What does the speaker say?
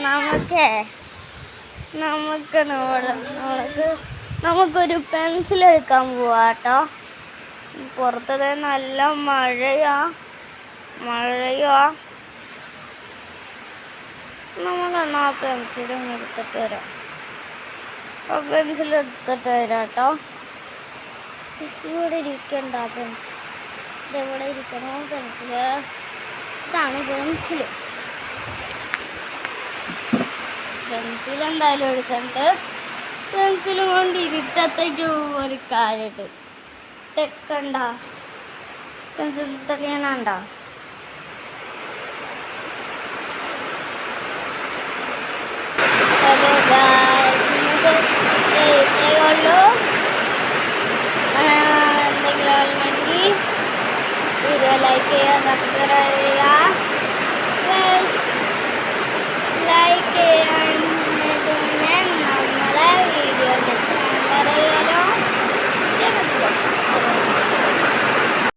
നമുക്കേ നമുക്കൊരു പെൻസിൽ എടുക്കാൻ പോവാട്ടോ. പുറത്തത് നല്ല മഴയാ. നമ്മളെന്നാ പെൻസിലും എടുത്തിട്ട് വരാം. പെൻസിൽ എടുത്തിട്ട് വരാട്ടോ. ഇവിടെ ഇരിക്കണ്ട പെൻസിൽ. ഇതെവിടെ ഇരിക്കണോ പെൻസില്? ഇതാണ് പെൻസിൽ എന്തായാലും എടുക്കണ്ട്. പെൻസിലും കൊണ്ട് ഇരുട്ടത്തേക്ക് ഒരു കാര്യമുണ്ട്. തെക്കണ്ട പെൻസിൽ തെക്കണ്ട. ഇത്രയേ ഉള്ളൂ. എന്തെങ്കിലും ഉണ്ടെങ്കിൽ വീഡിയോ ലൈക്ക് ചെയ്യുക, സബ്സ്ക്രൈബ് ചെയ്യുക.